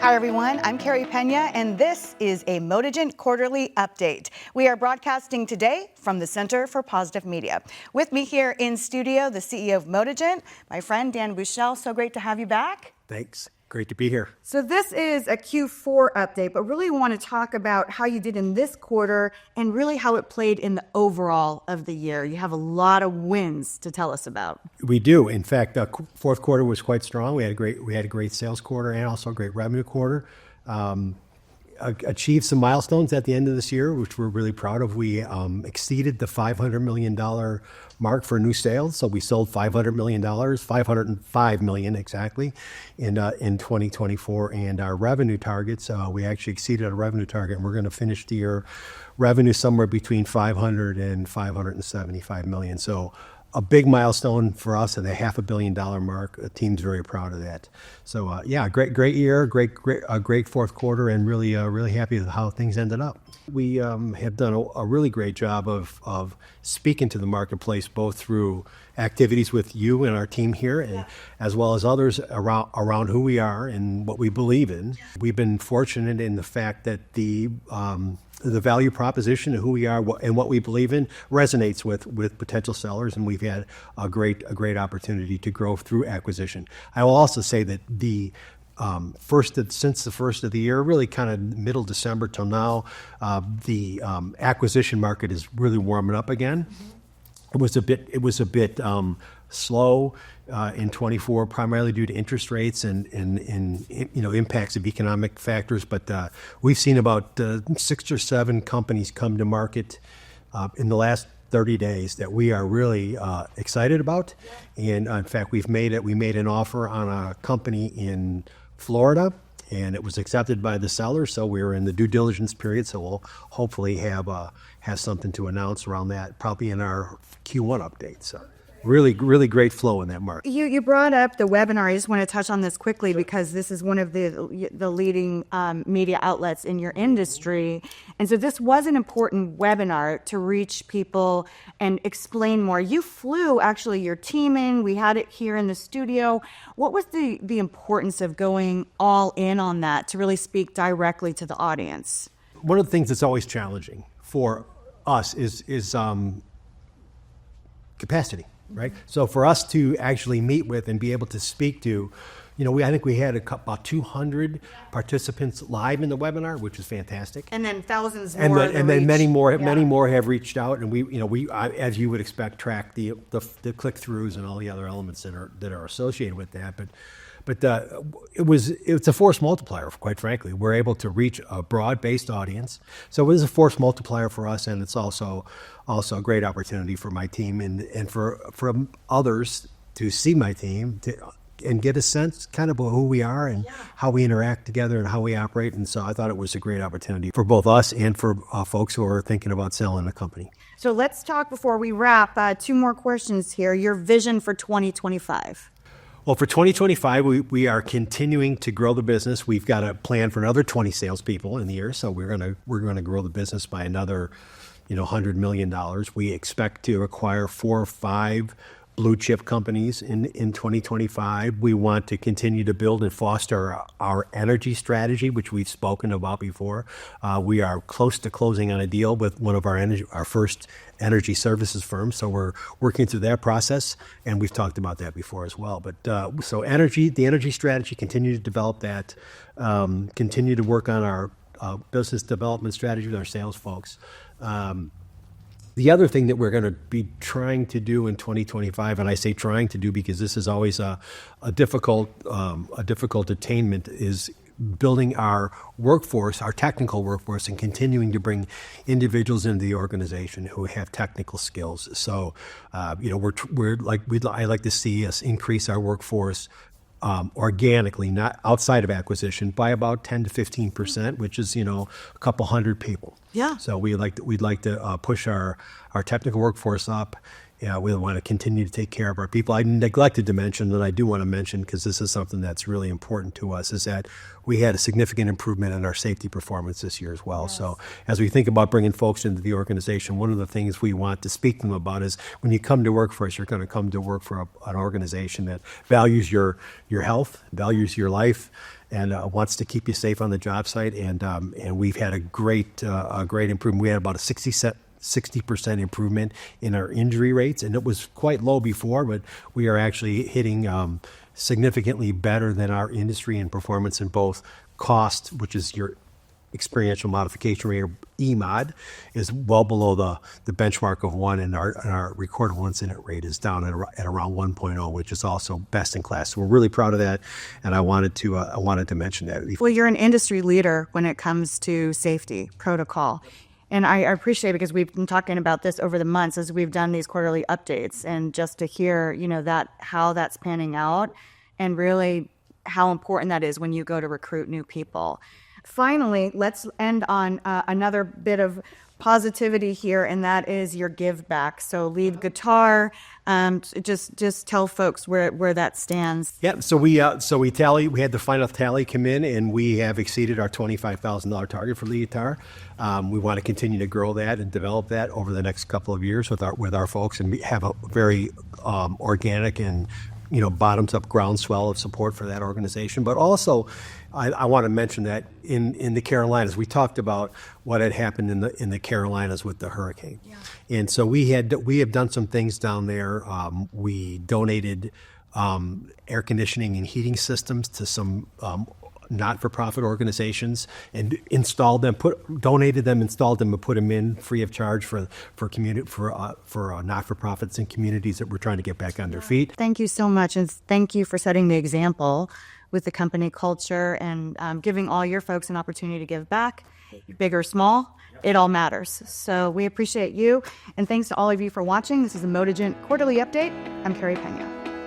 Hi everyone, I'm Carey Peña and this is a Modigent Quarterly Update. We are broadcasting today from the Center for Positive Media. With me here in studio, the CEO of Modigent, my friend Dan Bueschel. So great to have you back. Thanks. Great to be here. So this is a Q4 update, but really want to talk about how you did in this quarter and really how it played in the overall of the year. You have a lot of wins to tell us about. We do. In fact, fourth quarter was quite strong. We had a great sales quarter and also a great revenue quarter. Achieved some milestones at the end of this year, which we're really proud of. We exceeded the $500 million mark for new sales. So we sold $500 million, $505 million exactly in 2024. And our revenue targets, we actually exceeded our revenue target. And we're going to finish the year revenue somewhere between $500 and $575 million. So a big milestone for us at the $500 million mark. The team's very proud of that. So yeah, great year, great fourth quarter, and really happy with how things ended up. We have done a really great job of speaking to the marketplace, both through activities with you and our team here, and as well as others around who we are and what we believe in. We've been fortunate in the fact that the value proposition of who we are and what we believe in resonates with potential sellers, and we've had a great opportunity to grow through acquisition. I will also say that since the first of the year, really kind of middle December till now, the acquisition market is really warming up again. It was a bit slow in 24, primarily due to interest rates and impacts of economic factors. But we've seen about 6 or 7 companies come to market in the last 30 days that we are really excited about. And in fact, we made an offer on a company in Florida, and it was accepted by the seller. So we're in the due diligence period. So we'll hopefully have something to announce around that, probably in our Q1 update. So really great flow in that market. You brought up the webinar. I just want to touch on this quickly because this is one of the leading media outlets in your industry. And so this was an important webinar to reach people and explain more. You flew actually your team in. We had it here in the studio. What was the importance of going all in on that to really speak directly to the audience? One of the things that's always challenging for us is capacity. Right. So for us to actually meet with and be able to speak to, I think we had about 200 participants live in the webinar, which is fantastic. And then thousands more. And then many more have reached out, and we as you would expect, track the click-throughs and all the other elements that are associated with that. But it's a force multiplier, quite frankly. We're able to reach a broad-based audience. So it is a force multiplier for us, and it's also a great opportunity for my team and for others to see my team and get a sense kind of who we are and how we interact together and how we operate. And so I thought it was a great opportunity for both us and for folks who are thinking about selling a company. So let's talk before we wrap. 2 more questions here. Your vision for 2025. Well, for 2025, we are continuing to grow the business. We've got a plan for another 20 salespeople in the year, so we're gonna grow the business by another, $100 million. We expect to acquire 4 or 5 blue chip companies in 2025. We want to continue to build and foster our energy strategy, which we've spoken about before. We are close to closing on a deal with one of our first energy services firms. So we're working through that process, and we've talked about that before as well. But so the energy strategy, continue to develop that, continue to work on our business development strategy with our sales folks. The other thing that we're going to be trying to do in 2025, and I say trying to do because this is always a difficult attainment, is building our workforce, our technical workforce, and continuing to bring individuals into the organization who have technical skills. So, I like to see us increase our workforce organically, not outside of acquisition, by about 10 to 15%, which is a couple hundred people. Yeah. So we'd like to push our technical workforce up Yeah, we want to continue to take care of our people. I neglected to mention, and I do want to mention because this is something that's really important to us, is that we had a significant improvement in our safety performance this year as well. Yes. So as we think about bringing folks into the organization, one of the things we want to speak to them about is when you come to work for us, you're going to come to work for an organization that values your health, values your life, and wants to keep you safe on the job site. And we've had a great improvement. We had about a 60% improvement in our injury rates, and it was quite low before, but we are actually hitting significantly better than our industry in performance in both cost, which is your experiential modification rate, or EMOD, is well below the benchmark of 1, and our recordable incident rate is down at around 1.0, which is also best in class. So we're really proud of that, and I wanted to mention that. Well, you're an industry leader when it comes to safety protocol. And I appreciate it because we've been talking about this over the months as we've done these quarterly updates, and just to hear, that how that's panning out and really how important that is when you go to recruit new people. Finally, let's end on another bit of positivity here, and that is your give back. So lead guitar, just tell folks where that stands. Yeah, so we had the final tally come in, and we have exceeded our $25,000 target for lead guitar. We want to continue to grow that and develop that over the next couple of years with our folks, and we have a very organic and bottoms up groundswell of support for that organization. But also, I want to mention that in the Carolinas, we talked about what had happened in the Carolinas with the hurricane, and so we have done some things down there. We donated air conditioning and heating systems to some not-for-profit organizations, and donated them, installed them, and put them in free of charge for not-for-profits and communities that we're trying to get back on their feet. Thank you so much, and thank you for setting the example with the company culture and giving all your folks an opportunity to give back, big or small. It all matters. So we appreciate you, and thanks to all of you for watching. This is a Modigent Quarterly Update. I'm Carey Peña.